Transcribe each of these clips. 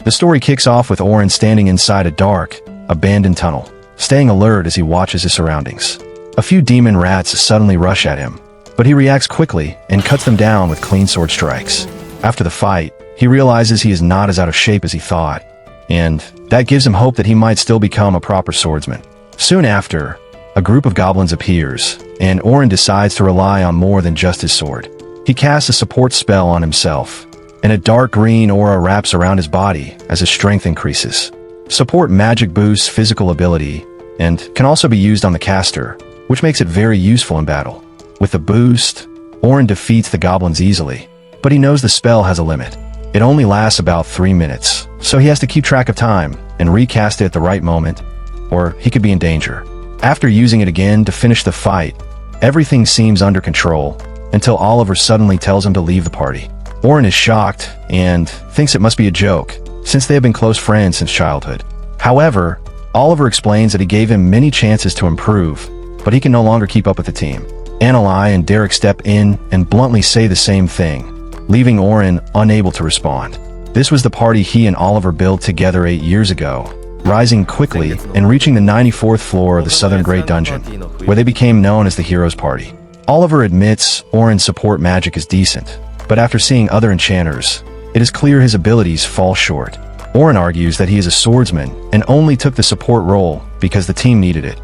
The story kicks off with Orhun standing inside a dark, abandoned tunnel, staying alert as he watches his surroundings. A few demon rats suddenly rush at him, but he reacts quickly and cuts them down with clean sword strikes. After the fight, he realizes he is not as out of shape as he thought, and that gives him hope that he might still become a proper swordsman. Soon after, a group of goblins appears, and Orhun decides to rely on more than just his sword. He casts a support spell on himself, and a dark green aura wraps around his body as his strength increases. Support magic boosts physical ability, and can also be used on the caster, which makes it very useful in battle. With the boost, Orhun defeats the goblins easily, but he knows the spell has a limit. It only lasts about 3 minutes, so he has to keep track of time and recast it at the right moment, or he could be in danger. After using it again to finish the fight, everything seems under control, until Oliver suddenly tells him to leave the party. Orhun is shocked and thinks it must be a joke, since they have been close friends since childhood. However, Oliver explains that he gave him many chances to improve, but he can no longer keep up with the team. Annalai and Derek step in and bluntly say the same thing, leaving Orhun unable to respond. This was the party he and Oliver built together 8 years ago, rising quickly and reaching the 94th floor of the Southern Great Dungeon, where they became known as the Heroes Party. Oliver admits Orhun's support magic is decent, but after seeing other enchanters, it is clear his abilities fall short. Orhun argues that he is a swordsman and only took the support role because the team needed it,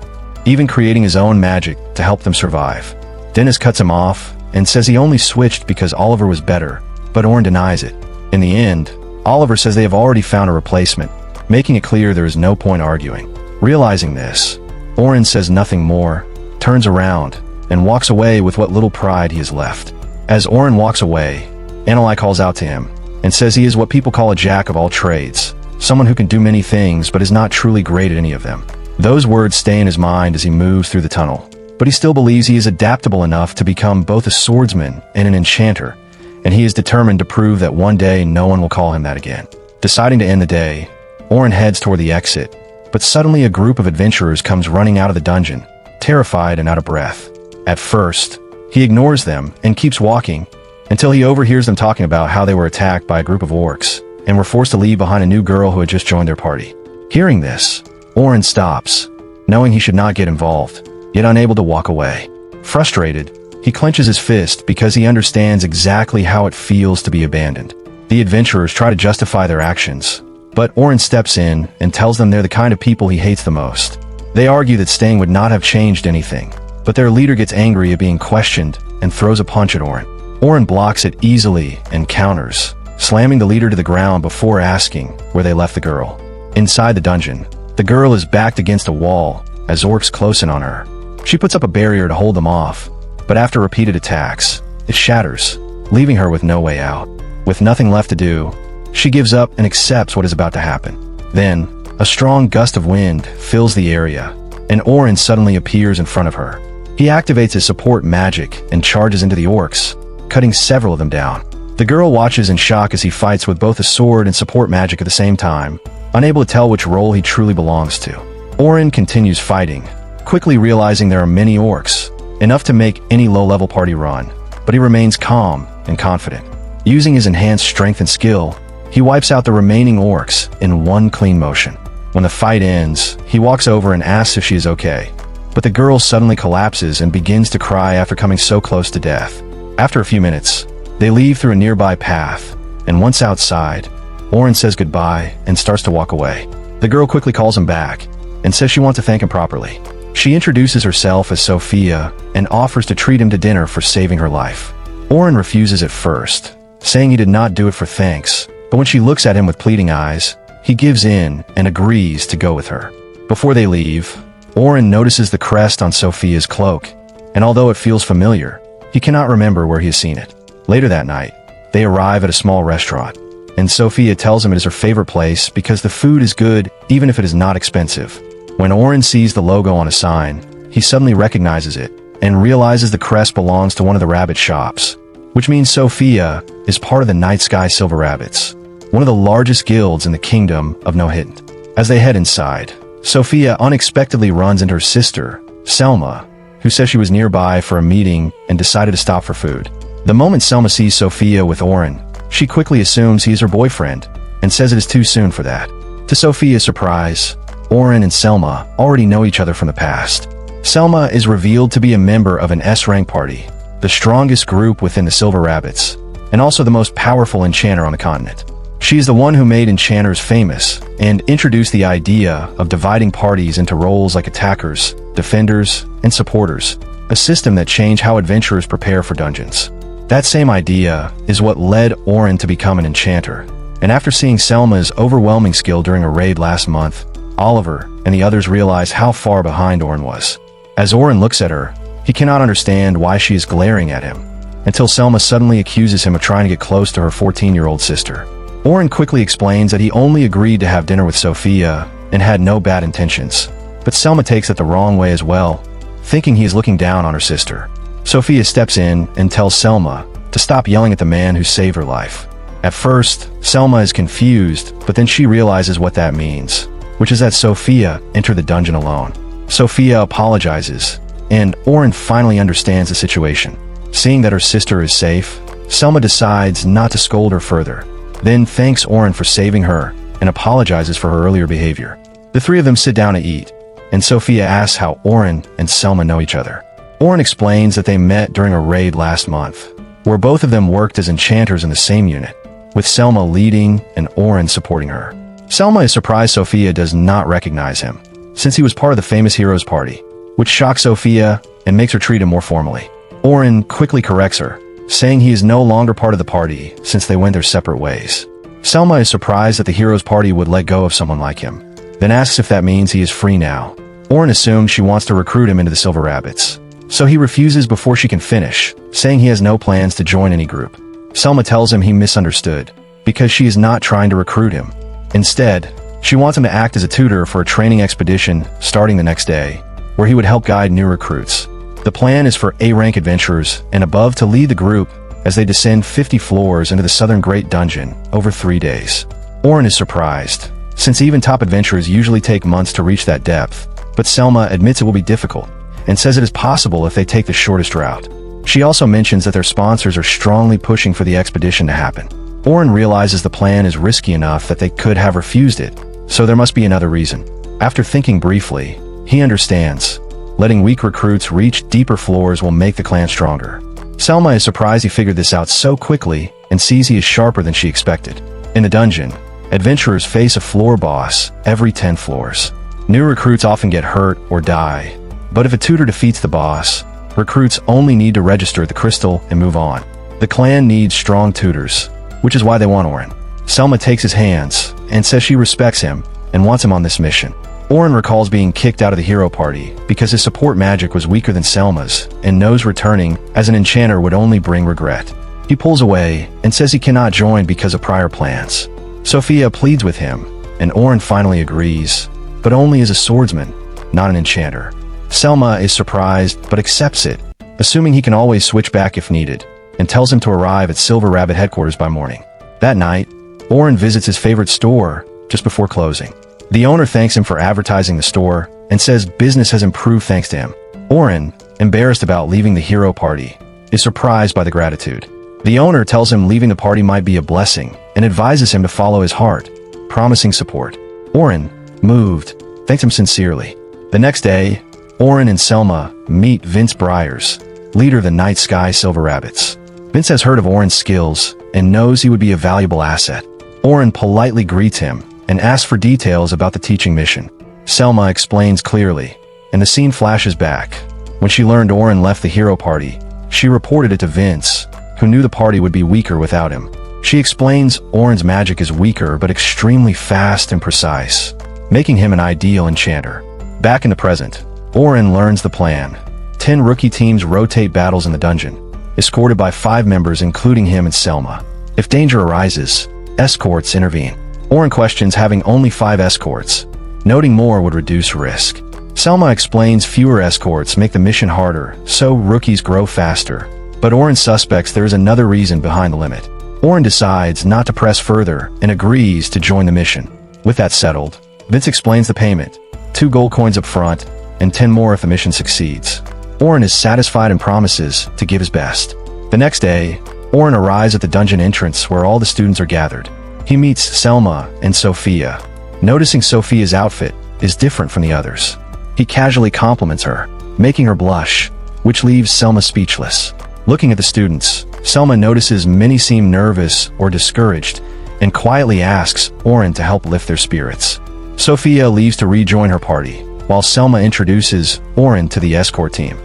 even creating his own magic to help them survive. Dennis cuts him off and says he only switched because Oliver was better, but Orhun denies it. In the end, Oliver says they have already found a replacement, making it clear there is no point arguing. Realizing this, Orhun says nothing more, turns around, and walks away with what little pride he has left. As Orhun walks away, Annalai calls out to him and says he is what people call a jack of all trades, someone who can do many things but is not truly great at any of them. Those words stay in his mind as he moves through the tunnel, but he still believes he is adaptable enough to become both a swordsman and an enchanter, and he is determined to prove that one day no one will call him that again. Deciding to end the day, Orhun heads toward the exit, but suddenly a group of adventurers comes running out of the dungeon, terrified and out of breath. At first, he ignores them and keeps walking until he overhears them talking about how they were attacked by a group of orcs and were forced to leave behind a new girl who had just joined their party. Hearing this, Orhun stops, knowing he should not get involved, yet unable to walk away. Frustrated, he clenches his fist because he understands exactly how it feels to be abandoned. The adventurers try to justify their actions, but Orhun steps in and tells them they're the kind of people he hates the most. They argue that staying would not have changed anything, but their leader gets angry at being questioned and throws a punch at Orhun. Orhun blocks it easily and counters, slamming the leader to the ground before asking where they left the girl. Inside the dungeon, the girl is backed against a wall as orcs close in on her. She puts up a barrier to hold them off, but after repeated attacks, it shatters, leaving her with no way out. With nothing left to do, she gives up and accepts what is about to happen. Then, a strong gust of wind fills the area, and Orhun suddenly appears in front of her. He activates his support magic and charges into the orcs, cutting several of them down. The girl watches in shock as he fights with both a sword and support magic at the same time, unable to tell which role he truly belongs to. Orhun continues fighting, quickly realizing there are many orcs, enough to make any low-level party run, but he remains calm and confident. Using his enhanced strength and skill, he wipes out the remaining orcs in one clean motion. When the fight ends, he walks over and asks if she is okay, but the girl suddenly collapses and begins to cry after coming so close to death. After a few minutes, they leave through a nearby path, and once outside, Orhun says goodbye and starts to walk away. The girl quickly calls him back and says she wants to thank him properly. She introduces herself as Sophia and offers to treat him to dinner for saving her life. Orhun refuses at first, saying he did not do it for thanks, but when she looks at him with pleading eyes, he gives in and agrees to go with her. Before they leave, Orhun notices the crest on Sophia's cloak, and although it feels familiar, he cannot remember where he has seen it. Later that night, they arrive at a small restaurant, and Sophia tells him it is her favorite place because the food is good even if it is not expensive. When Orhun sees the logo on a sign, he suddenly recognizes it and realizes the crest belongs to one of the rabbit shops, which means Sophia is part of the Night Sky Silver Rabbits, one of the largest guilds in the kingdom of Nohitn. As they head inside, Sophia unexpectedly runs into her sister, Selma, who says she was nearby for a meeting and decided to stop for food. The moment Selma sees Sophia with Orhun, she quickly assumes he is her boyfriend, and says it is too soon for that. To Sophia's surprise, Orhun and Selma already know each other from the past. Selma is revealed to be a member of an S-rank party, the strongest group within the Silver Rabbits, and also the most powerful enchanter on the continent. She is the one who made enchanters famous and introduced the idea of dividing parties into roles like attackers, defenders, and supporters, a system that changed how adventurers prepare for dungeons. That same idea is what led Orhun to become an enchanter, and after seeing Selma's overwhelming skill during a raid last month, Oliver and the others realize how far behind Orhun was. As Orhun looks at her, he cannot understand why she is glaring at him, until Selma suddenly accuses him of trying to get close to her 14-year-old sister. Orhun quickly explains that he only agreed to have dinner with Sophia and had no bad intentions, but Selma takes it the wrong way as well, thinking he is looking down on her sister. Sophia steps in and tells Selma to stop yelling at the man who saved her life. At first, Selma is confused, but then she realizes what that means, which is that Sophia entered the dungeon alone. Sophia apologizes, and Orhun finally understands the situation. Seeing that her sister is safe, Selma decides not to scold her further, then thanks Orhun for saving her and apologizes for her earlier behavior. The three of them sit down to eat, and Sophia asks how Orhun and Selma know each other. Orhun explains that they met during a raid last month, where both of them worked as enchanters in the same unit, with Selma leading and Orhun supporting her. Selma is surprised Sophia does not recognize him, since he was part of the famous heroes party, which shocks Sophia and makes her treat him more formally. Orhun quickly corrects her, saying he is no longer part of the party since they went their separate ways. Selma is surprised that the heroes party would let go of someone like him, then asks if that means he is free now. Orhun assumes she wants to recruit him into the Silver Rabbits, so he refuses before she can finish, saying he has no plans to join any group. Selma tells him he misunderstood, because she is not trying to recruit him. Instead, she wants him to act as a tutor for a training expedition starting the next day, where he would help guide new recruits. The plan is for A-rank adventurers and above to lead the group as they descend 50 floors into the Southern Great Dungeon over 3 days. Orhun is surprised, since even top adventurers usually take months to reach that depth, but Selma admits it will be difficult, and says it is possible if they take the shortest route. She also mentions that their sponsors are strongly pushing for the expedition to happen. Orhun realizes the plan is risky enough that they could have refused it, so there must be another reason. After thinking briefly, he understands. Letting weak recruits reach deeper floors will make the clan stronger. Selma is surprised he figured this out so quickly and sees he is sharper than she expected. In the dungeon, adventurers face a floor boss every 10 floors. New recruits often get hurt or die, but if a tutor defeats the boss, recruits only need to register at the crystal and move on. The clan needs strong tutors, which is why they want Orhun. Selma takes his hands and says she respects him and wants him on this mission. Orhun recalls being kicked out of the hero party because his support magic was weaker than Selma's and knows returning as an enchanter would only bring regret. He pulls away and says he cannot join because of prior plans. Sophia pleads with him, and Orhun finally agrees, but only as a swordsman, not an enchanter. Selma is surprised but accepts it, assuming he can always switch back if needed, and tells him to arrive at Silver Rabbit headquarters by morning. That night, Orhun visits his favorite store just before closing. The owner thanks him for advertising the store and says business has improved thanks to him. Orhun, embarrassed about leaving the hero party, is surprised by the gratitude. The owner tells him leaving the party might be a blessing and advises him to follow his heart, promising support. Orhun, moved, thanks him sincerely. The next day, Orhun and Selma meet Vince Briers, leader of the Night Sky Silver Rabbits. Vince has heard of Orhun's skills and knows he would be a valuable asset. Orhun politely greets him and asks for details about the teaching mission. Selma explains clearly, and the scene flashes back. When she learned Orhun left the hero party, she reported it to Vince, who knew the party would be weaker without him. She explains Orhun's magic is weaker but extremely fast and precise, making him an ideal enchanter. Back in the present, Orhun learns the plan. 10 rookie teams rotate battles in the dungeon, escorted by 5 members including him and Selma. If danger arises, escorts intervene. Orhun questions having only 5 escorts, noting more would reduce risk. Selma explains fewer escorts make the mission harder, so rookies grow faster. But Orhun suspects there is another reason behind the limit. Orhun decides not to press further and agrees to join the mission. With that settled, Vince explains the payment, 2 gold coins up front, and 10 more if the mission succeeds. Orhun is satisfied and promises to give his best. The next day, Orhun arrives at the dungeon entrance where all the students are gathered. he meets Selma and Sophia. Noticing Sophia's outfit is different from the others, he casually compliments her, making her blush, which leaves Selma speechless. Looking at the students, Selma notices many seem nervous or discouraged and quietly asks Orhun to help lift their spirits. Sophia leaves to rejoin her party, while Selma introduces Orhun to the escort team.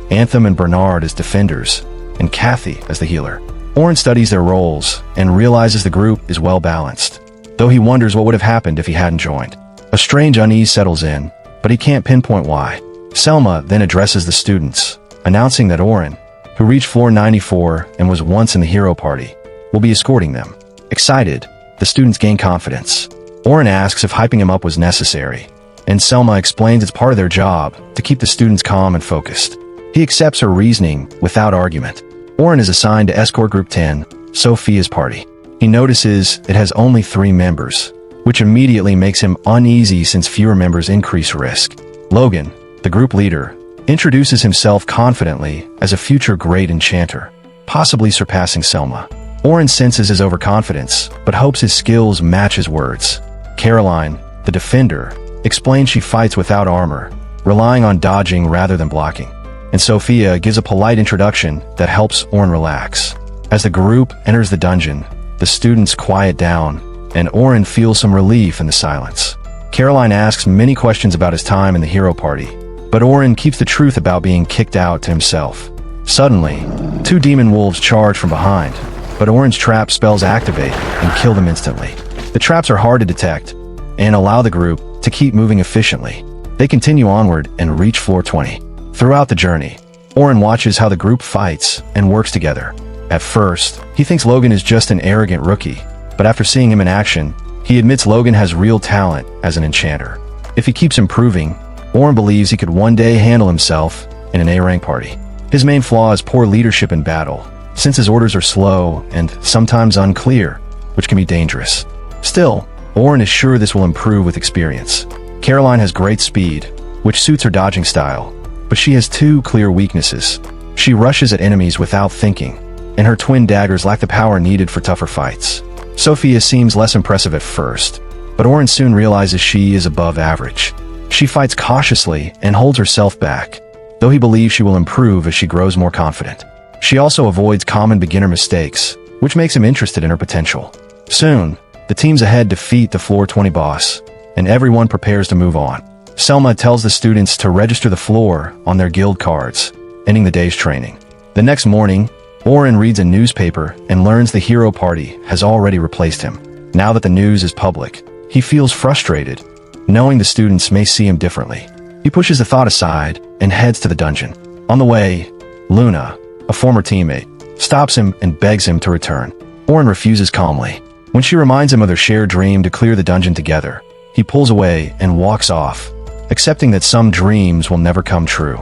Anthem and Bernard as defenders, and Kathy as the healer. Orhun studies their roles and realizes the group is well balanced, though he wonders what would have happened if he hadn't joined. A strange unease settles in, but he can't pinpoint why. Selma then addresses the students, announcing that Orhun, who reached floor 94 and was once in the hero party, will be escorting them. Excited, the students gain confidence. Orhun asks if hyping him up was necessary, and Selma explains it's part of their job to keep the students calm and focused. He accepts her reasoning without argument. Orhun is assigned to escort group 10, Sophia's party. He notices it has only 3 members, which immediately makes him uneasy since fewer members increase risk. Logan, the group leader, introduces himself confidently as a future great enchanter, possibly surpassing Selma. Orhun senses his overconfidence, but hopes his skills match his words. Caroline, the defender, explains she fights without armor, relying on dodging rather than blocking. And Sophia gives a polite introduction that helps Orhun relax. As the group enters the dungeon, the students quiet down, and Orhun feels some relief in the silence. Caroline asks many questions about his time in the hero party, but Orhun keeps the truth about being kicked out to himself. Suddenly, 2 demon wolves charge from behind, but Orhun's trap spells activate and kill them instantly. The traps are hard to detect and allow the group to keep moving efficiently. They continue onward and reach floor 20. Throughout the journey, Orhun watches how the group fights and works together. At first, he thinks Logan is just an arrogant rookie, but after seeing him in action, he admits Logan has real talent as an enchanter. If he keeps improving, Orhun believes he could one day handle himself in an A-rank party. His main flaw is poor leadership in battle, since his orders are slow and sometimes unclear, which can be dangerous. Still, Orhun is sure this will improve with experience. Caroline has great speed, which suits her dodging style, but she has 2 clear weaknesses. She rushes at enemies without thinking, and her twin daggers lack the power needed for tougher fights. Sophia seems less impressive at first, but Orhun soon realizes she is above average. She fights cautiously and holds herself back, though he believes she will improve as she grows more confident. She also avoids common beginner mistakes, which makes him interested in her potential. Soon, the teams ahead defeat the floor 20 boss, and everyone prepares to move on. Selma tells the students to register the floor on their guild cards, ending the day's training. The next morning, Orhun reads a newspaper and learns the hero party has already replaced him. Now that the news is public, he feels frustrated, knowing the students may see him differently. He pushes the thought aside and heads to the dungeon. On the way, Luna, a former teammate, stops him and begs him to return. Orhun refuses calmly. When she reminds him of their shared dream to clear the dungeon together, he pulls away and walks off, accepting that some dreams will never come true.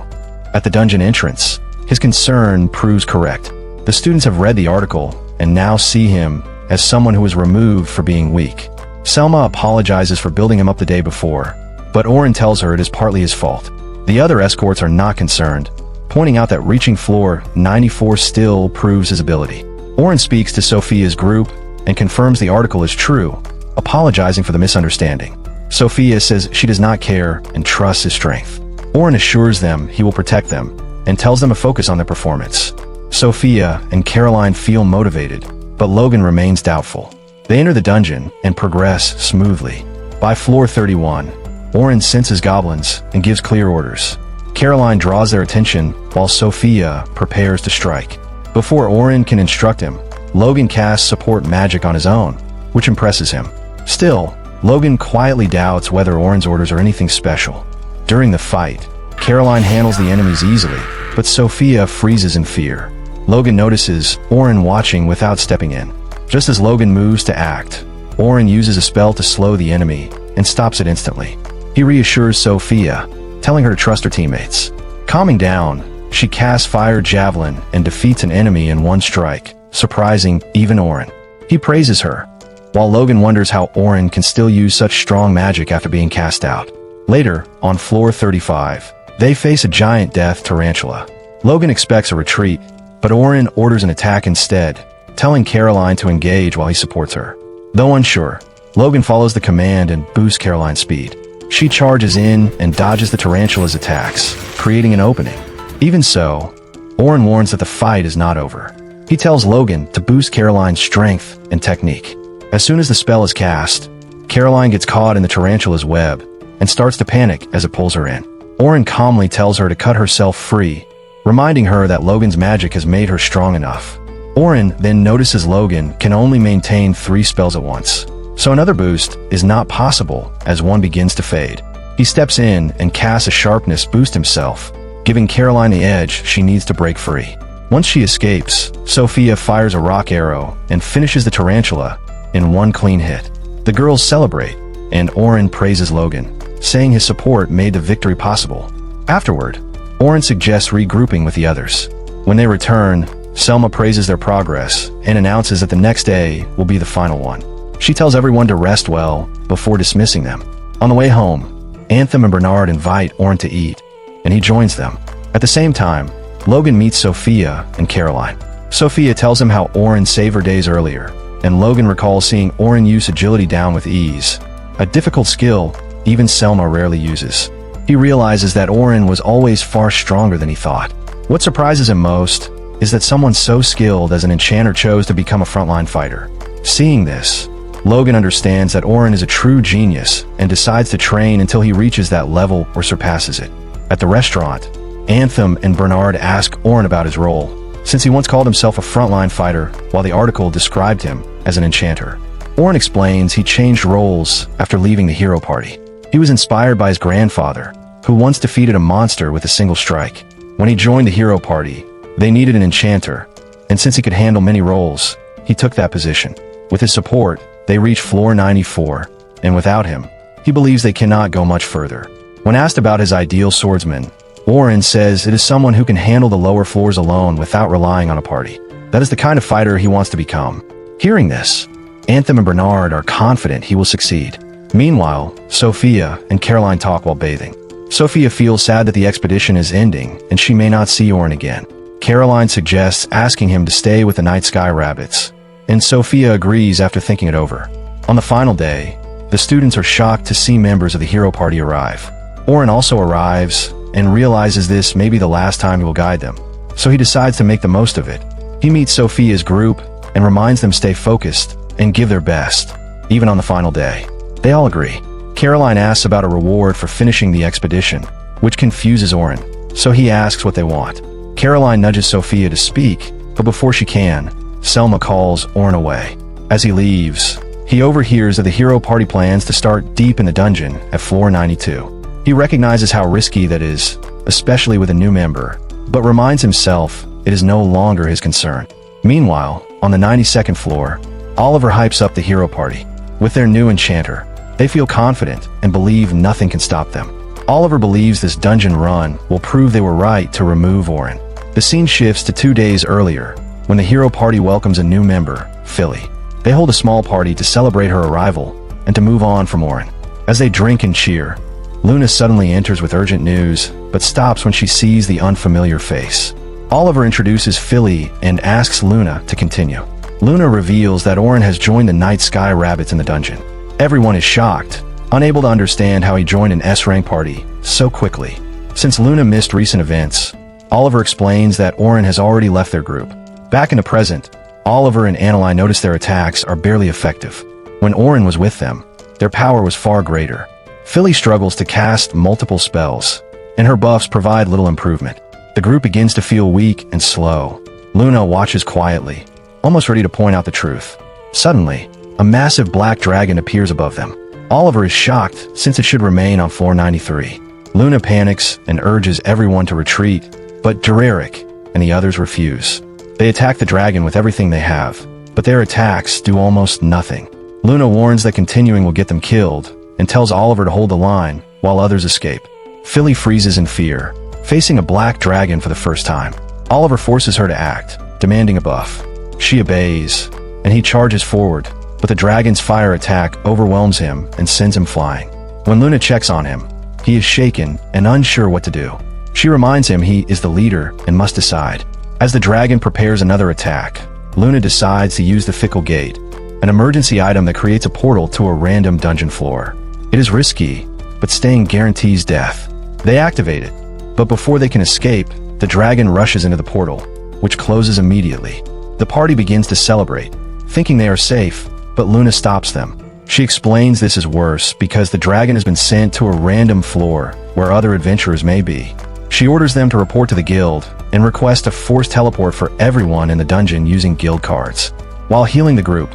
At the dungeon entrance, his concern proves correct. The students have read the article and now see him as someone who was removed for being weak. Selma apologizes for building him up the day before, but Orhun tells her it is partly his fault. The other escorts are not concerned, pointing out that reaching floor 94 still proves his ability. Orhun speaks to Sophia's group and confirms the article is true, apologizing for the misunderstanding. Sophia says she does not care and trusts his strength. Orhun assures them he will protect them and tells them to focus on their performance. Sophia and Caroline feel motivated, but Logan remains doubtful. They enter the dungeon and progress smoothly. By floor 31, Orhun senses goblins and gives clear orders. Caroline draws their attention while Sophia prepares to strike. Before Orhun can instruct him, Logan casts support magic on his own, which impresses him. Still, Logan quietly doubts whether Orhun's orders are anything special. During the fight, Caroline handles the enemies easily, but Sophia freezes in fear. Logan notices Orhun watching without stepping in. Just as Logan moves to act, Orhun uses a spell to slow the enemy and stops it instantly. He reassures Sophia, telling her to trust her teammates. Calming down, she casts Fire Javelin and defeats an enemy in one strike, surprising even Orhun. He praises her, while Logan wonders how Orhun can still use such strong magic after being cast out. Later, on floor 35, they face a giant death tarantula. Logan expects a retreat, but Orhun orders an attack instead, telling Caroline to engage while he supports her. Though unsure, Logan follows the command and boosts Caroline's speed. She charges in and dodges the tarantula's attacks, creating an opening. Even so, Orhun warns that the fight is not over. He tells Logan to boost Caroline's strength and technique. As soon as the spell is cast, Caroline gets caught in the tarantula's web and starts to panic as it pulls her in. Orhun calmly tells her to cut herself free, reminding her that Logan's magic has made her strong enough. Orhun then notices Logan can only maintain 3 spells at once, so another boost is not possible as one begins to fade. He steps in and casts a sharpness boost himself, giving Caroline the edge she needs to break free. Once she escapes, Sophia fires a rock arrow and finishes the tarantula in one clean hit. The girls celebrate, and Orhun praises Logan, saying his support made the victory possible. Afterward, Orhun suggests regrouping with the others. When they return, Selma praises their progress and announces that the next day will be the final one. She tells everyone to rest well before dismissing them. On the way home, Anthem and Bernard invite Orhun to eat, and he joins them. At the same time, Logan meets Sophia and Caroline. Sophia tells him how Orhun saved her days earlier, and Logan recalls seeing Orhun use agility down with ease, a difficult skill even Selma rarely uses. He realizes that Orhun was always far stronger than he thought. What surprises him most is that someone so skilled as an enchanter chose to become a frontline fighter. Seeing this, Logan understands that Orhun is a true genius and decides to train until he reaches that level or surpasses it. At the restaurant, Anthem and Bernard ask Orhun about his role, since he once called himself a frontline fighter while the article described him as an enchanter. Orhun explains he changed roles after leaving the hero party. He was inspired by his grandfather, who once defeated a monster with a single strike. When he joined the hero party, they needed an enchanter, and since he could handle many roles, he took that position. With his support, they reach floor 94, and without him, he believes they cannot go much further. When asked about his ideal swordsman, Orhun says it is someone who can handle the lower floors alone without relying on a party. That is the kind of fighter he wants to become. Hearing this, Anthem and Bernard are confident he will succeed. Meanwhile, Sophia and Caroline talk while bathing. Sophia feels sad that the expedition is ending and she may not see Orhun again. Caroline suggests asking him to stay with the night sky rabbits, and Sophia agrees after thinking it over. On the final day, the students are shocked to see members of the hero party arrive. Orhun also arrives and realizes this may be the last time he will guide them, so he decides to make the most of it. He meets Sophia's group and reminds them to stay focused and give their best, even on the final day. They all agree. Caroline asks about a reward for finishing the expedition, which confuses Orhun, so he asks what they want. Caroline nudges Sophia to speak, but before she can, Selma calls Orhun away. As he leaves, he overhears that the hero party plans to start deep in the dungeon at floor 92. He recognizes how risky that is, especially with a new member, but reminds himself it is no longer his concern. Meanwhile, on the 92nd floor, Oliver hypes up the hero party. With their new enchanter, they feel confident and believe nothing can stop them. Oliver believes this dungeon run will prove they were right to remove Orhun. The scene shifts to 2 days earlier, when the hero party welcomes a new member, Philly. They hold a small party to celebrate her arrival and to move on from Orhun. As they drink and cheer, Luna suddenly enters with urgent news, but stops when she sees the unfamiliar face. Oliver introduces Philly and asks Luna to continue. Luna reveals that Orhun has joined the Night Sky Rabbits in the dungeon. Everyone is shocked, unable to understand how he joined an S-rank party so quickly. Since Luna missed recent events, Oliver explains that Orhun has already left their group. Back in the present, Oliver and Annalai notice their attacks are barely effective. When Orhun was with them, their power was far greater. Philly struggles to cast multiple spells, and her buffs provide little improvement. The group begins to feel weak and slow. Luna watches quietly, almost ready to point out the truth. Suddenly, a massive black dragon appears above them. Oliver is shocked since it should remain on floor 93. Luna panics and urges everyone to retreat, but Dereric and the others refuse. They attack the dragon with everything they have, but their attacks do almost nothing. Luna warns that continuing will get them killed and tells Oliver to hold the line while others escape. Philly freezes in fear, facing a black dragon for the first time. Oliver forces her to act, demanding a buff. She obeys, and he charges forward, but the dragon's fire attack overwhelms him and sends him flying. When Luna checks on him, he is shaken and unsure what to do. She reminds him he is the leader and must decide. As the dragon prepares another attack, Luna decides to use the fickle gate, an emergency item that creates a portal to a random dungeon floor. It is risky, but staying guarantees death. They activate it, but before they can escape, the dragon rushes into the portal, which closes immediately. The party begins to celebrate, thinking they are safe, but Luna stops them. She explains this is worse because the dragon has been sent to a random floor where other adventurers may be. She orders them to report to the guild and request a forced teleport for everyone in the dungeon using guild cards. While healing the group,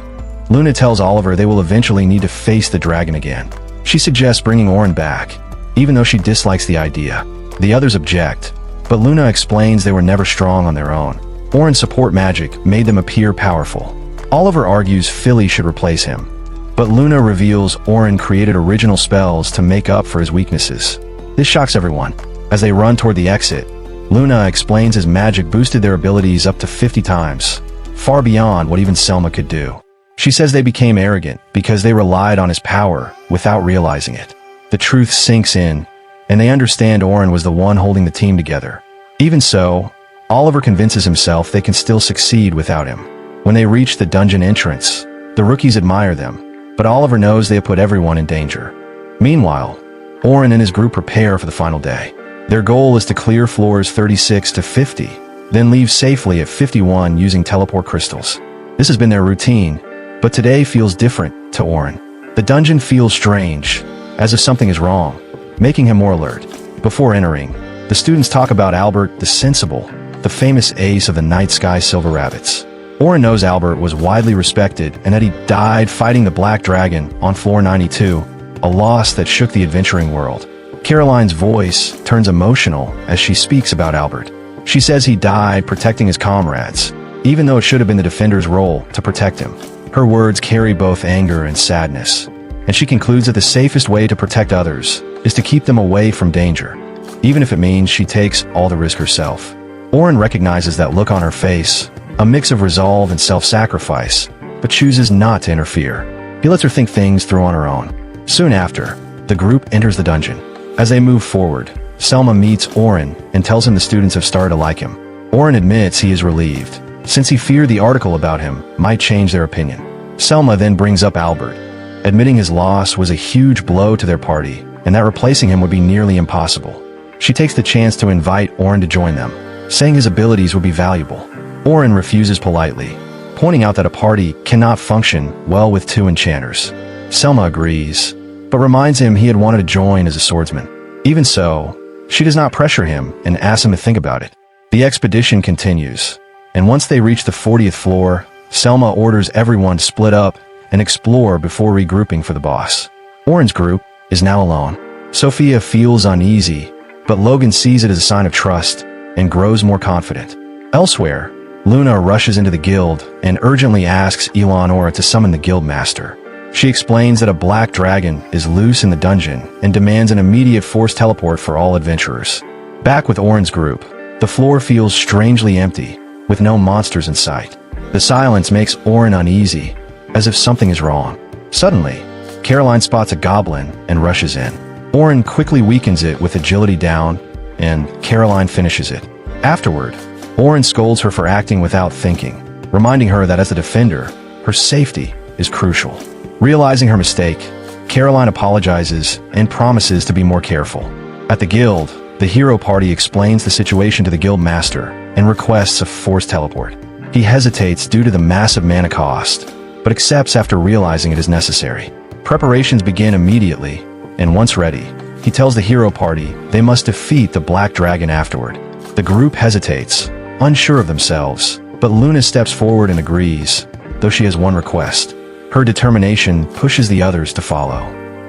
Luna tells Oliver they will eventually need to face the dragon again. She suggests bringing Orhun back, even though she dislikes the idea. The others object, but Luna explains they were never strong on their own. Orhun's support magic made them appear powerful. Oliver argues Philly should replace him, but Luna reveals Orhun created original spells to make up for his weaknesses. This shocks everyone. As they run toward the exit, Luna explains his magic boosted their abilities up to 50 times, far beyond what even Selma could do. She says they became arrogant because they relied on his power without realizing it. The truth sinks in, and they understand Orhun was the one holding the team together. Even so, Oliver convinces himself they can still succeed without him. When they reach the dungeon entrance, the rookies admire them, but Oliver knows they have put everyone in danger. Meanwhile, Orhun and his group prepare for the final day. Their goal is to clear floors 36 to 50, then leave safely at 51 using teleport crystals. This has been their routine, but today feels different to Orhun. The dungeon feels strange, as if something is wrong, making him more alert. Before entering, the students talk about Albert the Sensible, the famous ace of the night sky silver rabbits. Orhun knows Albert was widely respected and that he died fighting the Black Dragon on floor 92, a loss that shook the adventuring world. Caroline's voice turns emotional as she speaks about Albert. She says he died protecting his comrades, even though it should have been the defender's role to protect him. Her words carry both anger and sadness, and she concludes that the safest way to protect others is to keep them away from danger, even if it means she takes all the risk herself. Orhun recognizes that look on her face, a mix of resolve and self-sacrifice, but chooses not to interfere. He lets her think things through on her own. Soon after, the group enters the dungeon. As they move forward, Selma meets Orhun and tells him the students have started to like him. Orhun admits he is relieved, since he feared the article about him might change their opinion. Selma then brings up Albert, admitting his loss was a huge blow to their party and that replacing him would be nearly impossible. She takes the chance to invite Orhun to join them, saying his abilities would be valuable. Orhun refuses politely, pointing out that a party cannot function well with two enchanters. Selma agrees, but reminds him he had wanted to join as a swordsman. Even so, she does not pressure him and asks him to think about it. The expedition continues, and once they reach the 40th floor, Selma orders everyone to split up and explore before regrouping for the boss. Orhun's group is now alone. Sophia feels uneasy, but Logan sees it as a sign of trust and grows more confident. Elsewhere, Luna rushes into the guild and urgently asks Eleonora to summon the guild master. She explains that a black dragon is loose in the dungeon and demands an immediate forced teleport for all adventurers. Back with Orhun's group, the floor feels strangely empty, with no monsters in sight. The silence makes Orhun uneasy, as if something is wrong. Suddenly, Caroline spots a goblin and rushes in. Orhun quickly weakens it with agility down, and Caroline finishes it. Afterward, Orhun scolds her for acting without thinking, reminding her that as a defender, her safety is crucial. Realizing her mistake, Caroline apologizes and promises to be more careful. At the guild, the hero party explains the situation to the guild master and requests a forced teleport. He hesitates due to the massive mana cost, but accepts after realizing it is necessary. Preparations begin immediately, and once ready, he tells the hero party they must defeat the Black Dragon afterward. The group hesitates, unsure of themselves, but Luna steps forward and agrees, though she has one request. Her determination pushes the others to follow.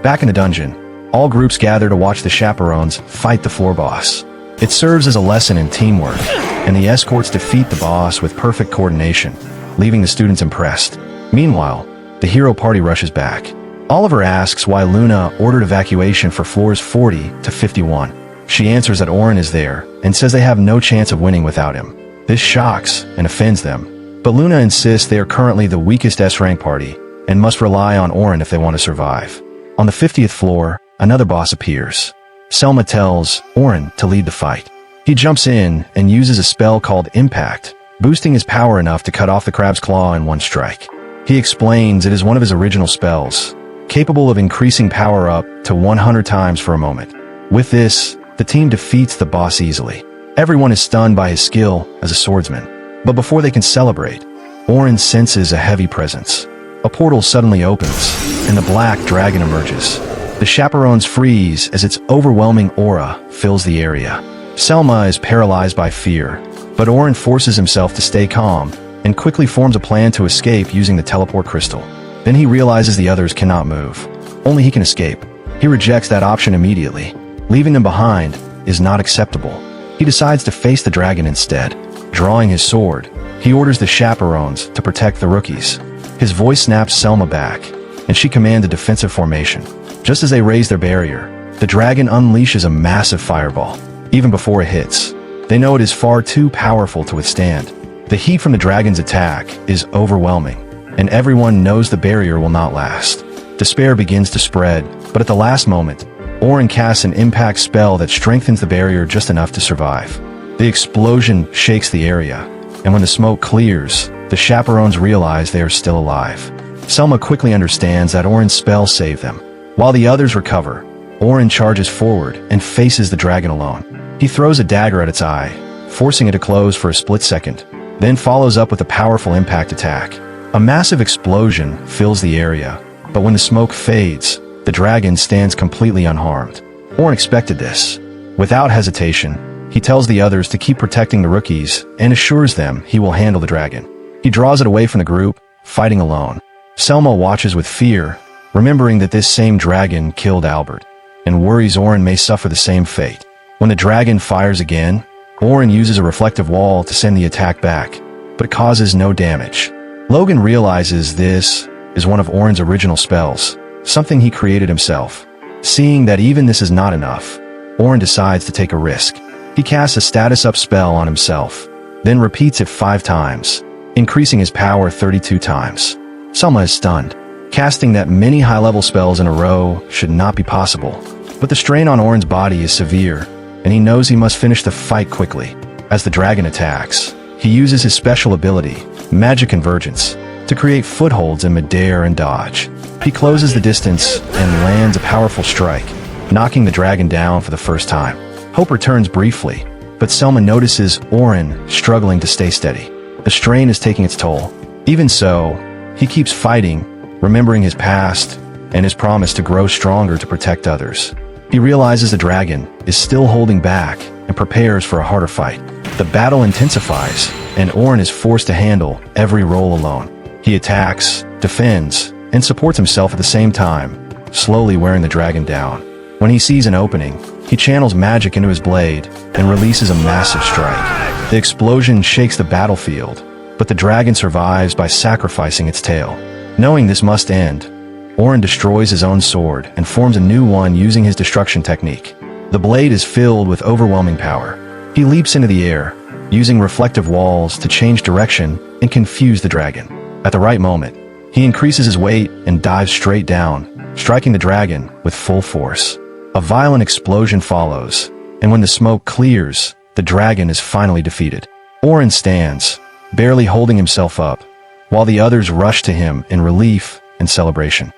Back in the dungeon, all groups gather to watch the chaperones fight the floor boss. It serves as a lesson in teamwork, and the escorts defeat the boss with perfect coordination, leaving the students impressed. Meanwhile, the hero party rushes back. Oliver asks why Luna ordered evacuation for floors 40 to 51. She answers that Orhun is there and says they have no chance of winning without him. This shocks and offends them, but Luna insists they are currently the weakest S-rank party and must rely on Orhun if they want to survive. On the 50th floor, another boss appears. Selma tells Orhun to lead the fight. He jumps in and uses a spell called Impact, boosting his power enough to cut off the crab's claw in one strike. He explains it is one of his original spells, capable of increasing power up to 100 times for a moment. With this, the team defeats the boss easily. Everyone is stunned by his skill as a swordsman. But before they can celebrate, Orhun senses a heavy presence. A portal suddenly opens, and the black dragon emerges. The chaperones freeze as its overwhelming aura fills the area. Selma is paralyzed by fear, but Orhun forces himself to stay calm and quickly forms a plan to escape using the teleport crystal. Then he realizes the others cannot move. Only he can escape. He rejects that option immediately. Leaving them behind is not acceptable. He decides to face the dragon instead. Drawing his sword, he orders the chaperones to protect the rookies. His voice snaps Selma back, and she commands a defensive formation. Just as they raise their barrier, the dragon unleashes a massive fireball. Even before it hits, they know it is far too powerful to withstand. The heat from the dragon's attack is overwhelming, and everyone knows the barrier will not last. Despair begins to spread, but at the last moment, Orhun casts an impact spell that strengthens the barrier just enough to survive. The explosion shakes the area, and when the smoke clears, the chaperones realize they are still alive. Selma quickly understands that Orhun's spell saved them. While the others recover, Orhun charges forward and faces the dragon alone. He throws a dagger at its eye, forcing it to close for a split second, then follows up with a powerful impact attack. A massive explosion fills the area, but when the smoke fades, the dragon stands completely unharmed. Orhun expected this. Without hesitation, he tells the others to keep protecting the rookies and assures them he will handle the dragon. He draws it away from the group, fighting alone. Selma watches with fear, remembering that this same dragon killed Albert, and worries Orhun may suffer the same fate. When the dragon fires again, Orhun uses a reflective wall to send the attack back, but causes no damage. Logan realizes this is one of Orhun's original spells, something he created himself. Seeing that even this is not enough, Orhun decides to take a risk. He casts a status up spell on himself, then repeats it 5 times, increasing his power 32 times. Selma is stunned. Casting that many high-level spells in a row should not be possible, but the strain on Orhun's body is severe, and he knows he must finish the fight quickly. As the dragon attacks, he uses his special ability, Magic Convergence, to create footholds in midair and dodge. He closes the distance and lands a powerful strike, knocking the dragon down for the first time. Hope returns briefly, but Selma notices Orhun struggling to stay steady. The strain is taking its toll. Even so, he keeps fighting, remembering his past and his promise to grow stronger to protect others. He realizes the dragon is still holding back and prepares for a harder fight. The battle intensifies, and Orhun is forced to handle every role alone. He attacks, defends, and supports himself at the same time, slowly wearing the dragon down. When he sees an opening, he channels magic into his blade and releases a massive strike. The explosion shakes the battlefield, but the dragon survives by sacrificing its tail. Knowing this must end, Orhun destroys his own sword and forms a new one using his destruction technique. The blade is filled with overwhelming power. He leaps into the air, using reflective walls to change direction and confuse the dragon. At the right moment, he increases his weight and dives straight down, striking the dragon with full force. A violent explosion follows, and when the smoke clears, the dragon is finally defeated. Orhun stands, barely holding himself up, while the others rush to him in relief and celebration.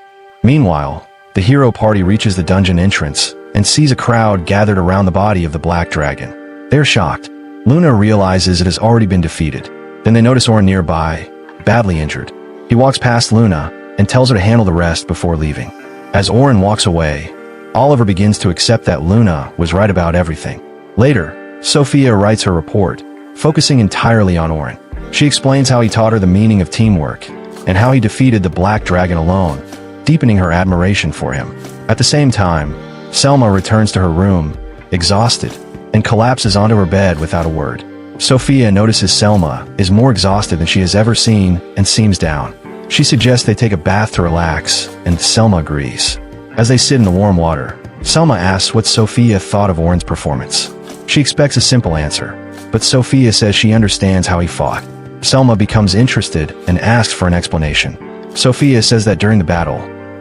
Meanwhile, the hero party reaches the dungeon entrance and sees a crowd gathered around the body of the black dragon. They're shocked. Luna realizes it has already been defeated. Then they notice Orhun nearby, badly injured. He walks past Luna and tells her to handle the rest before leaving. As Orhun walks away, Oliver begins to accept that Luna was right about everything. Later, Sophia writes her report, focusing entirely on Orhun. She explains how he taught her the meaning of teamwork and how he defeated the black dragon alone, deepening her admiration for him. At the same time, Selma returns to her room, exhausted, and collapses onto her bed without a word. Sophia notices Selma is more exhausted than she has ever seen and seems down. She suggests they take a bath to relax, and Selma agrees. As they sit in the warm water, Selma asks what Sophia thought of Orhun's performance. She expects a simple answer, but Sophia says she understands how he fought. Selma becomes interested and asks for an explanation. Sophia says that during the battle,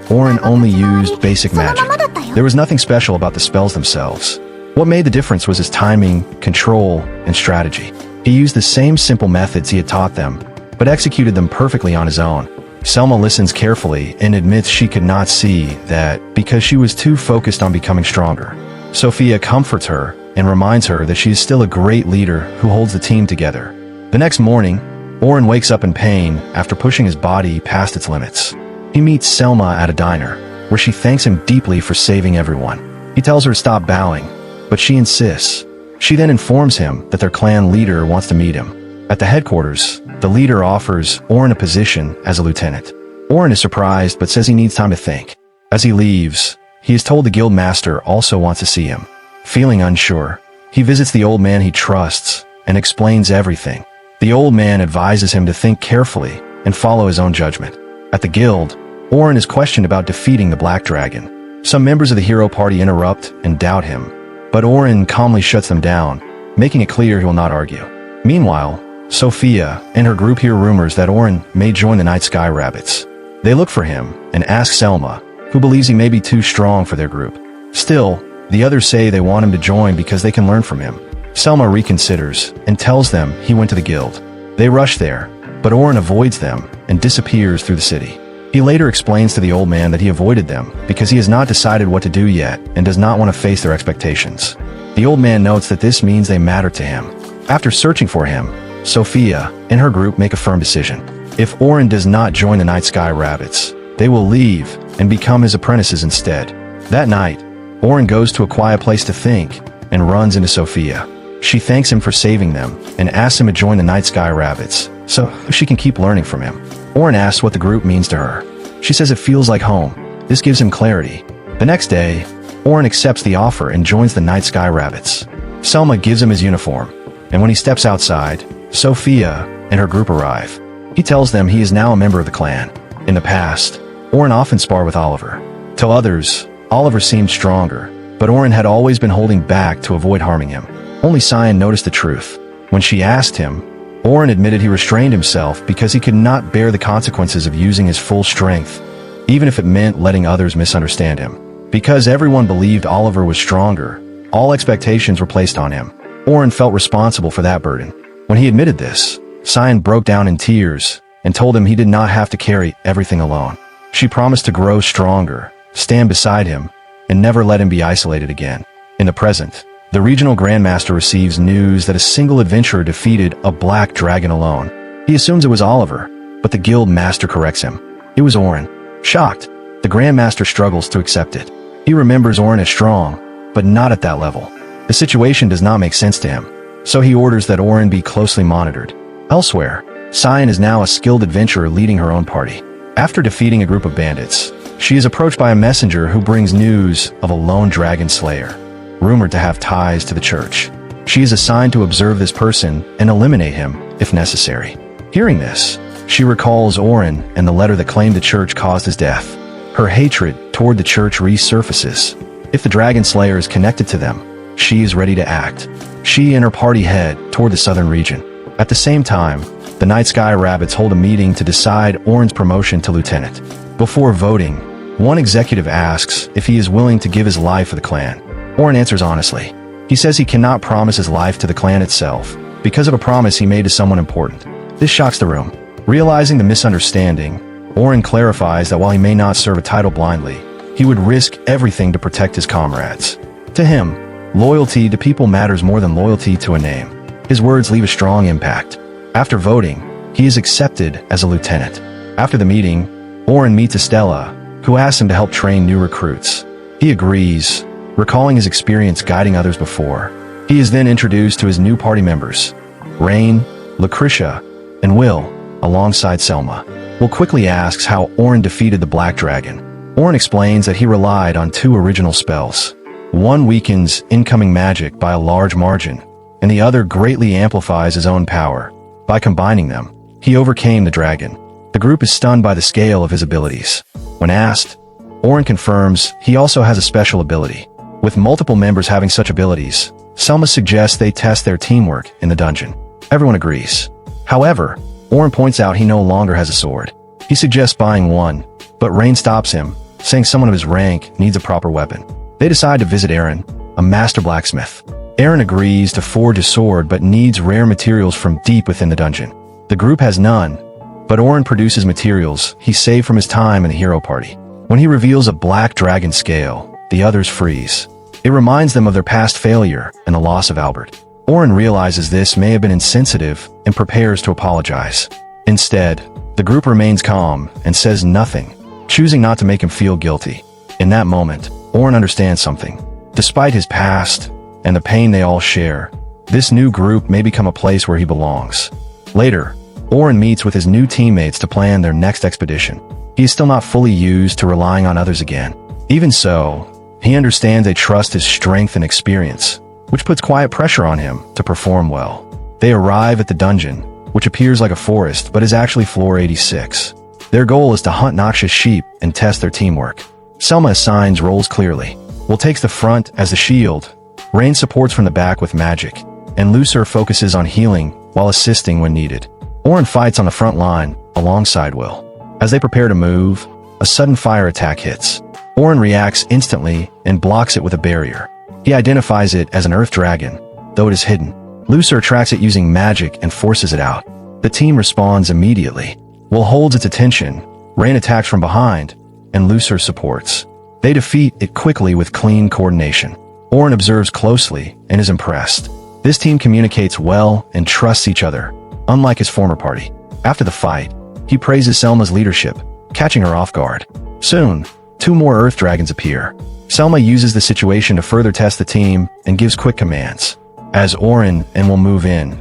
Orhun only used basic magic. There was nothing special about the spells themselves. What made the difference was his timing, control, and strategy. He used the same simple methods he had taught them, but executed them perfectly on his own. Selma listens carefully and admits she could not see that because she was too focused on becoming stronger. Sophia comforts her and reminds her that she is still a great leader who holds the team together. The next morning, Orhun wakes up in pain after pushing his body past its limits. He meets Selma at a diner, where she thanks him deeply for saving everyone. He tells her to stop bowing, but she insists. She then informs him that their clan leader wants to meet him. At the headquarters, the leader offers Orhun a position as a lieutenant. Orhun is surprised but says he needs time to think. As he leaves, he is told the guild master also wants to see him. Feeling unsure, he visits the old man he trusts and explains everything. The old man advises him to think carefully and follow his own judgment. At the guild, Orhun is questioned about defeating the Black Dragon. Some members of the hero party interrupt and doubt him, but Orhun calmly shuts them down, making it clear he will not argue. Meanwhile, Sophia and her group hear rumors that Orhun may join the Night Sky Rabbits. They look for him and ask Selma, who believes he may be too strong for their group. Still, the others say they want him to join because they can learn from him. Selma reconsiders and tells them he went to the guild. They rush there, but Orhun avoids them and disappears through the city. He later explains to the old man that he avoided them because he has not decided what to do yet and does not want to face their expectations. The old man notes that this means they matter to him. After searching for him, Sophia and her group make a firm decision. If Orhun does not join the Night Sky Rabbits, they will leave and become his apprentices instead. That night, Orhun goes to a quiet place to think and runs into Sophia. She thanks him for saving them and asks him to join the Night Sky Rabbits so she can keep learning from him. Orhun asks what the group means to her. She says it feels like home. This gives him clarity. The next day, Orhun accepts the offer and joins the Night Sky Rabbits. Selma gives him his uniform, and when he steps outside, Sophia and her group arrive. He tells them he is now a member of the clan. In the past, Orhun often sparred with Oliver. To others, Oliver seemed stronger, but Orhun had always been holding back to avoid harming him. Only Cyan noticed the truth. When she asked him, Orhun admitted he restrained himself because he could not bear the consequences of using his full strength, even if it meant letting others misunderstand him. Because everyone believed Oliver was stronger, all expectations were placed on him. Orhun felt responsible for that burden. When he admitted this, Cyan broke down in tears and told him he did not have to carry everything alone. She promised to grow stronger, stand beside him, and never let him be isolated again. In the present, the regional grandmaster receives news that a single adventurer defeated a black dragon alone. He assumes it was Oliver, but the guild master corrects him. It was Orhun. Shocked, the grandmaster struggles to accept it. He remembers Orhun as strong, but not at that level. The situation does not make sense to him, so he orders that Orhun be closely monitored. Elsewhere, Cyan is now a skilled adventurer leading her own party. After defeating a group of bandits, she is approached by a messenger who brings news of a lone dragon slayer, rumored to have ties to the church. She is assigned to observe this person and eliminate him if necessary. Hearing this, she recalls Orhun and the letter that claimed the church caused his death. Her hatred toward the church resurfaces. If the dragon slayer is connected to them, she is ready to act. She and her party head toward the southern region. At the same time, the Night Sky Rabbits hold a meeting to decide Orhun's promotion to lieutenant. Before voting, one executive asks if he is willing to give his life for the clan. Orhun answers honestly. He says he cannot promise his life to the clan itself because of a promise he made to someone important. This shocks the room. Realizing the misunderstanding, Orhun clarifies that while he may not serve a title blindly, he would risk everything to protect his comrades. To him, loyalty to people matters more than loyalty to a name. His words leave a strong impact. After voting, he is accepted as a lieutenant. After the meeting, Orhun meets Estella, who asks him to help train new recruits. He agrees, recalling his experience guiding others before. He is then introduced to his new party members, Rain, Lucretia, and Will, alongside Selma. Will quickly asks how Orhun defeated the Black Dragon. Orhun explains that he relied on 2 original spells. One weakens incoming magic by a large margin, and the other greatly amplifies his own power. By combining them, he overcame the dragon. The group is stunned by the scale of his abilities. When asked, Orhun confirms he also has a special ability. With multiple members having such abilities, Selma suggests they test their teamwork in the dungeon. Everyone agrees. However, Orhun points out he no longer has a sword. He suggests buying one, but Rain stops him, saying someone of his rank needs a proper weapon. They decide to visit Aaron, a master blacksmith. Aaron agrees to forge a sword but needs rare materials from deep within the dungeon. The group has none, But Orhun produces materials he saved from his time in the hero party. When he reveals a black dragon scale, the others freeze. It reminds them of their past failure and the loss of Albert. Orhun realizes this may have been insensitive and prepares to apologize. Instead, the group remains calm and says nothing, choosing not to make him feel guilty. In that moment, Orhun understands something. Despite his past and the pain they all share, this new group may become a place where he belongs. Later, Orhun meets with his new teammates to plan their next expedition. He is still not fully used to relying on others again. Even so, he understands they trust his strength and experience, which puts quiet pressure on him to perform well. They arrive at the dungeon, which appears like a forest but is actually floor 86. Their goal is to hunt noxious sheep and test their teamwork. Selma assigns roles clearly. Will takes the front as the shield, Rain supports from the back with magic, and Lucer focuses on healing while assisting when needed. Orhun fights on the front line alongside Will. As they prepare to move, a sudden fire attack hits. Orhun reacts instantly and blocks it with a barrier. He identifies it as an earth dragon, though it is hidden. Lucer tracks it using magic and forces it out. The team responds immediately. Will holds its attention, Rain attacks from behind, and Lucer supports. They defeat it quickly with clean coordination. Orhun observes closely and is impressed. This team communicates well and trusts each other, unlike his former party. After the fight, he praises Selma's leadership, catching her off guard. Soon, 2 more Earth Dragons appear. Selma uses the situation to further test the team and gives quick commands. As Orhun and Will move in,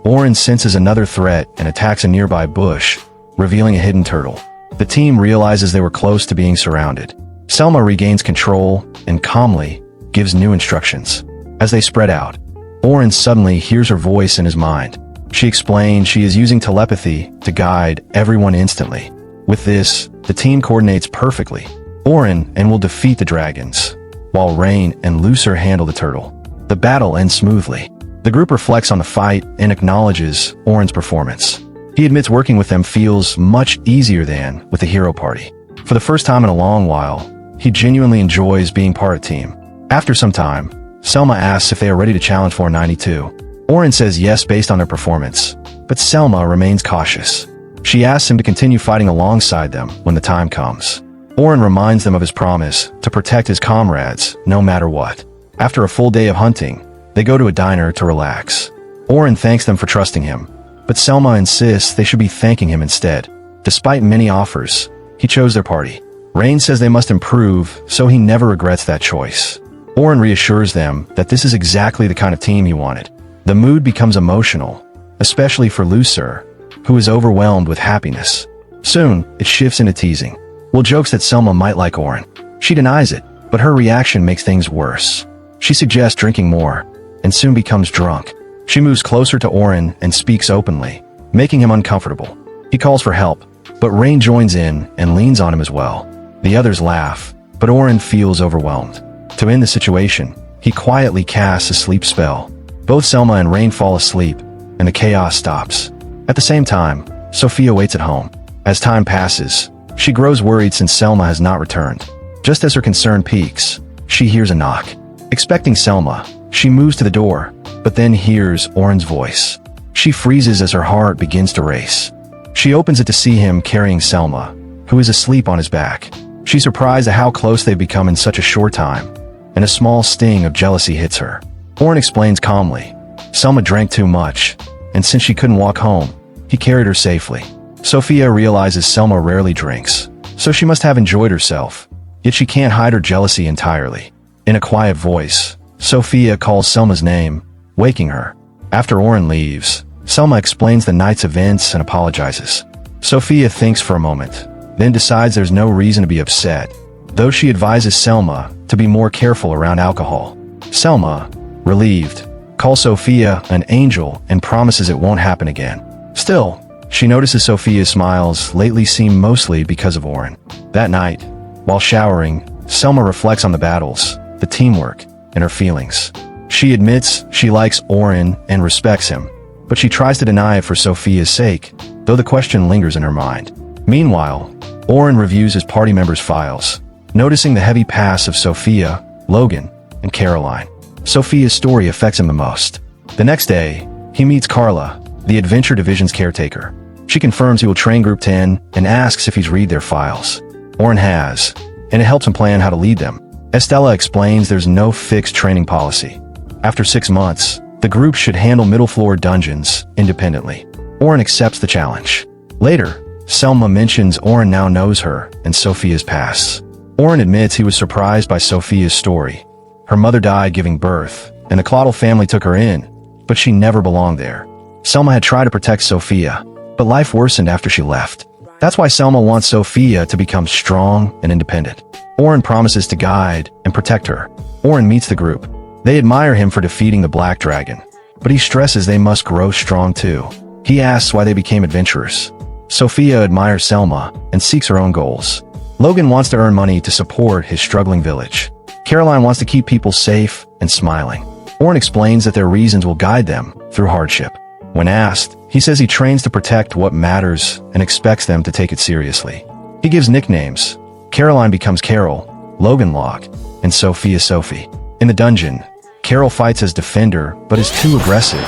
Orhun senses another threat and attacks a nearby bush, revealing a hidden turtle. The team realizes they were close to being surrounded. Selma regains control and calmly gives new instructions. As they spread out, Orhun suddenly hears her voice in his mind. She explains she is using telepathy to guide everyone instantly. With this, the team coordinates perfectly. Orhun and Will defeat the dragons, while Rain and Lucer handle the turtle. The battle ends smoothly. The group reflects on the fight and acknowledges Orhun's performance. He admits working with them feels much easier than with the hero party. For the first time in a long while, he genuinely enjoys being part of the team. After some time, Selma asks if they are ready to challenge 492. Orhun says yes based on their performance, but Selma remains cautious. She asks him to continue fighting alongside them when the time comes. Orhun reminds them of his promise to protect his comrades no matter what. After a full day of hunting, they go to a diner to relax. Orhun thanks them for trusting him, but Selma insists they should be thanking him instead. Despite many offers, he chose their party. Rain says they must improve, so he never regrets that choice. Orhun reassures them that this is exactly the kind of team he wanted. The mood becomes emotional, especially for Lucer, who is overwhelmed with happiness. Soon, it shifts into teasing. Will jokes that Selma might like Orhun. She denies it, but her reaction makes things worse. She suggests drinking more, and soon becomes drunk. She moves closer to Orhun and speaks openly, making him uncomfortable. He calls for help, but Rain joins in and leans on him as well. The others laugh, but Orhun feels overwhelmed. To end the situation, he quietly casts a sleep spell. Both Selma and Rain fall asleep, and the chaos stops. At the same time, Sophia waits at home. As time passes, she grows worried since Selma has not returned. Just as her concern peaks, she hears a knock. Expecting Selma, she moves to the door, but then hears Orhun's voice. She freezes as her heart begins to race. She opens it to see him carrying Selma, who is asleep on his back. She's surprised at how close they've become in such a short time, and a small sting of jealousy hits her. Orhun explains calmly. Selma drank too much, and since she couldn't walk home, he carried her safely. Sophia realizes Selma rarely drinks, so she must have enjoyed herself, yet she can't hide her jealousy entirely. In a quiet voice, Sophia calls Selma's name, waking her. After Orhun leaves, Selma explains the night's events and apologizes. Sophia thinks for a moment, then decides there's no reason to be upset, though she advises Selma to be more careful around alcohol. Selma, relieved, calls Sophia an angel and promises it won't happen again. Still, she notices Sophia's smiles lately seem mostly because of Orhun. That night, while showering, Selma reflects on the battles, the teamwork, and her feelings. She admits she likes Orhun and respects him, but she tries to deny it for Sophia's sake, though the question lingers in her mind. Meanwhile, Orhun reviews his party members' files, noticing the heavy past of Sophia, Logan, and Caroline. Sophia's story affects him the most. The next day, he meets Carla, the Adventure Division's caretaker. She confirms he will train Group 10 and asks if he's read their files. Orhun has, and it helps him plan how to lead them. Estella explains there's no fixed training policy. After 6 months, the group should handle middle floor dungeons independently. Orhun accepts the challenge. Later, Selma mentions Orhun now knows her and Sophia's past. Orhun admits he was surprised by Sophia's story. Her mother died giving birth, and the Claudel family took her in, but she never belonged there. Selma had tried to protect Sophia, but life worsened after she left. That's why Selma wants Sophia to become strong and independent. Orhun promises to guide and protect her. Orhun meets the group. They admire him for defeating the Black Dragon, but he stresses they must grow strong too. He asks why they became adventurers. Sophia admires Selma and seeks her own goals. Logan wants to earn money to support his struggling village. Caroline wants to keep people safe and smiling. Orhun explains that their reasons will guide them through hardship. When asked, he says he trains to protect what matters and expects them to take it seriously. He gives nicknames. Caroline becomes Carol, Logan Locke, and Sophia Sophie. In the dungeon, Carol fights as defender but is too aggressive,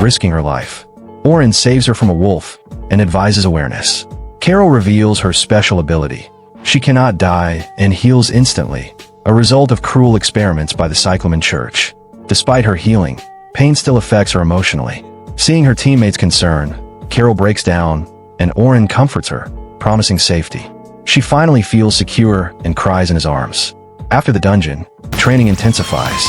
risking her life. Orhun saves her from a wolf and advises awareness. Carol reveals her special ability. She cannot die and heals instantly, a result of cruel experiments by the Cyclamen Church. Despite her healing, pain still affects her emotionally. Seeing her teammates' concern, Carol breaks down, and Orhun comforts her, promising safety. She finally feels secure and cries in his arms. After the dungeon, training intensifies.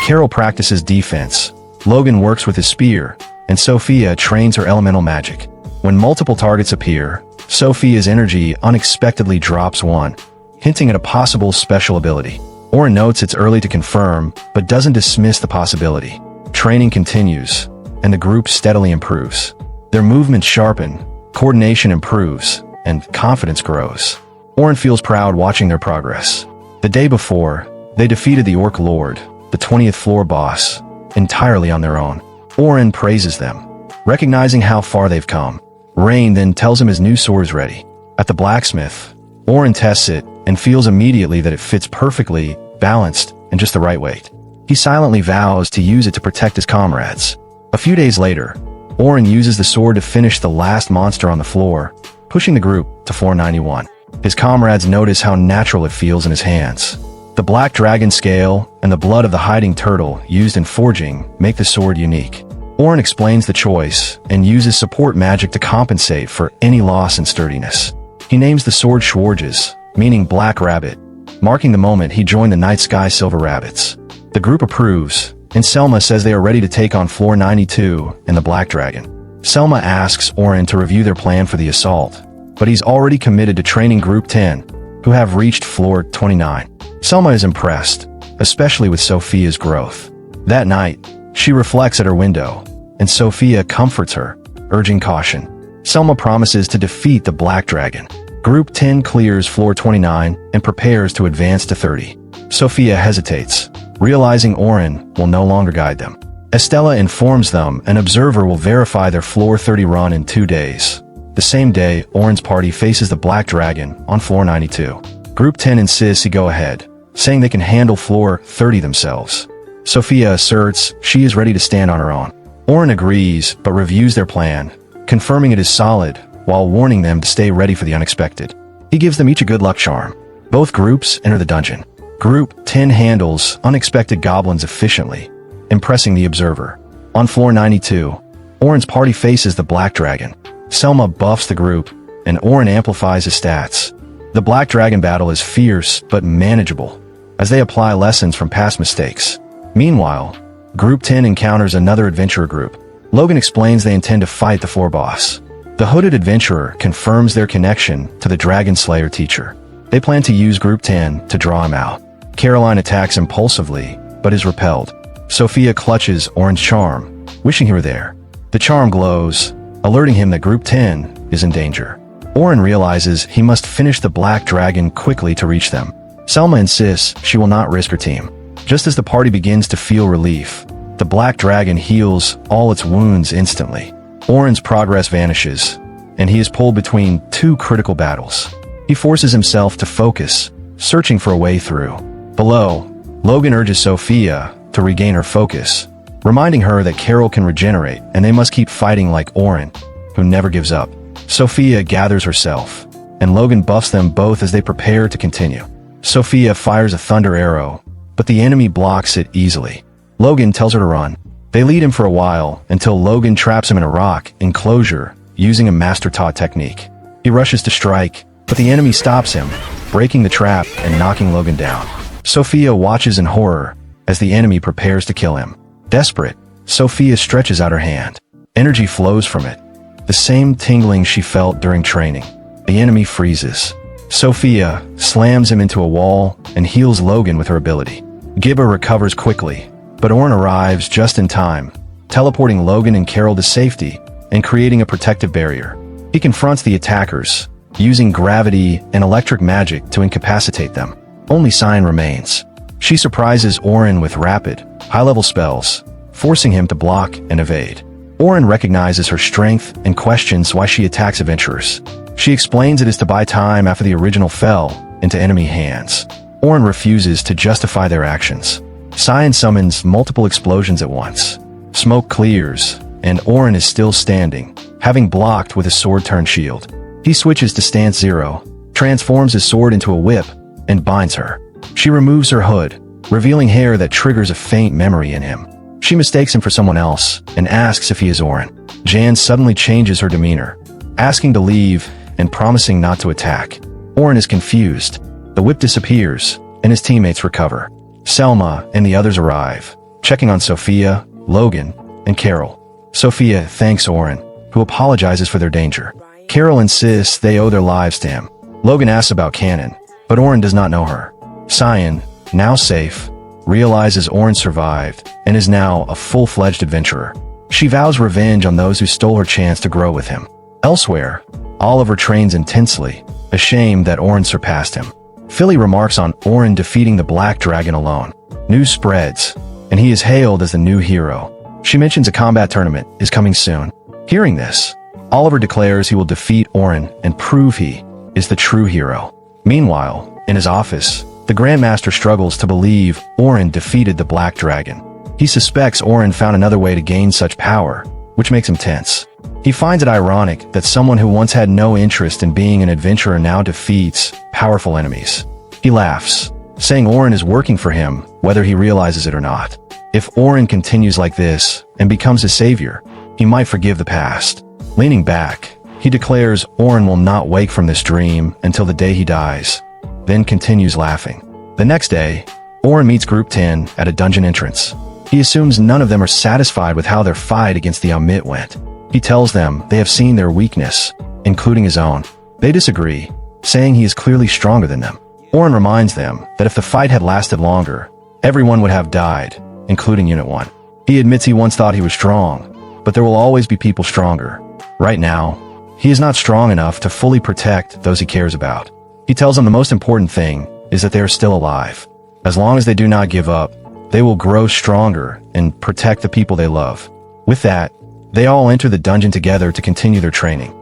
Carol practices defense, Logan works with his spear, and Sophia trains her elemental magic. When multiple targets appear, Sophia's energy unexpectedly drops one, hinting at a possible special ability. Orhun notes it's early to confirm, but doesn't dismiss the possibility. Training continues, and the group steadily improves. Their movements sharpen, coordination improves, and confidence grows. Orhun feels proud watching their progress. The day before, they defeated the Orc Lord, the 20th floor boss, entirely on their own. Orhun praises them, recognizing how far they've come. Rain then tells him his new sword is ready. At the blacksmith, Orhun tests it and feels immediately that it fits perfectly, balanced, and just the right weight. He silently vows to use it to protect his comrades. A few days later, Orhun uses the sword to finish the last monster on the floor, pushing the group to floor 91. His comrades notice how natural it feels in his hands. The black dragon scale and the blood of the hiding turtle used in forging make the sword unique. Orhun explains the choice and uses support magic to compensate for any loss in sturdiness. He names the sword Schwarges, meaning Black Rabbit, marking the moment he joined the Night Sky Silver Rabbits. The group approves, and Selma says they are ready to take on floor 92 and the Black Dragon. Selma asks Orhun to review their plan for the assault, but he's already committed to training Group 10, who have reached floor 29. Selma is impressed, especially with Sophia's growth. That night, she reflects at her window, and Sophia comforts her, urging caution. Selma promises to defeat the Black Dragon. Group 10 clears floor 29 and prepares to advance to 30. Sophia hesitates, realizing Orhun will no longer guide them. Estella informs them an observer will verify their floor 30 run in 2 days. The same day, Orhun's party faces the Black Dragon on floor 92. Group 10 insists he go ahead, saying they can handle floor 30 themselves. Sophia asserts she is ready to stand on her own. Orhun agrees, but reviews their plan, confirming it is solid, while warning them to stay ready for the unexpected. He gives them each a good luck charm. Both groups enter the dungeon. Group 10 handles unexpected goblins efficiently, impressing the observer. On floor 92, Orhun's party faces the Black Dragon. Selma buffs the group, and Orhun amplifies his stats. The Black Dragon battle is fierce but manageable, as they apply lessons from past mistakes. Meanwhile, Group 10 encounters another adventurer group. Logan explains they intend to fight the floor boss. The hooded adventurer confirms their connection to the Dragon Slayer teacher. They plan to use Group 10 to draw him out. Caroline attacks impulsively, but is repelled. Sophia clutches Orhun's charm, wishing he were there. The charm glows, alerting him that Group 10 is in danger. Orhun realizes he must finish the Black Dragon quickly to reach them. Selma insists she will not risk her team. Just as the party begins to feel relief, the Black Dragon heals all its wounds instantly. Orhun's progress vanishes, and he is pulled between two critical battles. He forces himself to focus, searching for a way through. Below, Logan urges Sophia to regain her focus, reminding her that Carol can regenerate and they must keep fighting like Orhun, who never gives up. Sophia gathers herself, and Logan buffs them both as they prepare to continue. Sophia fires a thunder arrow, but the enemy blocks it easily. Logan tells her to run. They lead him for a while until Logan traps him in a rock enclosure using a master-taught technique. He rushes to strike, but the enemy stops him, breaking the trap and knocking Logan down. Sophia watches in horror as the enemy prepares to kill him. Desperate, Sophia stretches out her hand. Energy flows from it, the same tingling she felt during training. The enemy freezes. Sophia slams him into a wall and heals Logan with her ability. Gibba recovers quickly, but Orhun arrives just in time, teleporting Logan and Carol to safety and creating a protective barrier. He confronts the attackers, using gravity and electric magic to incapacitate them. Only Cyan remains. She surprises Orhun with rapid, high-level spells, forcing him to block and evade. Orhun recognizes her strength and questions why she attacks adventurers. She explains it is to buy time after the original fell into enemy hands. Orhun refuses to justify their actions. Cyan summons multiple explosions at once. Smoke clears, and Orhun is still standing, having blocked with his sword-turned shield. He switches to stance 0, transforms his sword into a whip, and binds her. She removes her hood, revealing hair that triggers a faint memory in him. She mistakes him for someone else and asks if he is Orhun. Jan suddenly changes her demeanor, asking to leave and promising not to attack. Orhun is confused. The whip disappears, and his teammates recover. Selma and the others arrive, checking on Sophia, Logan, and Carol. Sophia thanks Orhun, who apologizes for their danger. Carol insists they owe their lives to him. Logan asks about Cannon, but Orhun does not know her. Cyan, now safe, realizes Orhun survived and is now a full-fledged adventurer. She vows revenge on those who stole her chance to grow with him. Elsewhere, Oliver trains intensely, ashamed that Orhun surpassed him. Philly remarks on Orhun defeating the Black Dragon alone. News spreads, and he is hailed as the new hero. She mentions a combat tournament is coming soon. Hearing this, Oliver declares he will defeat Orhun and prove he is the true hero. Meanwhile, in his office, the Grandmaster struggles to believe Orhun defeated the Black Dragon. He suspects Orhun found another way to gain such power, which makes him tense. He finds it ironic that someone who once had no interest in being an adventurer now defeats powerful enemies. He laughs, saying Orhun is working for him, whether he realizes it or not. If Orhun continues like this and becomes his savior, he might forgive the past. Leaning back, he declares Orhun will not wake from this dream until the day he dies, then continues laughing. The next day, Orhun meets Group 10 at a dungeon entrance. He assumes none of them are satisfied with how their fight against the Amit went. He tells them they have seen their weakness, including his own. They disagree, saying he is clearly stronger than them. Orhun reminds them that if the fight had lasted longer, everyone would have died, including Unit 1. He admits he once thought he was strong, but there will always be people stronger. Right now, he is not strong enough to fully protect those he cares about. He tells them the most important thing is that they are still alive. As long as they do not give up, they will grow stronger and protect the people they love. With that, they all enter the dungeon together to continue their training.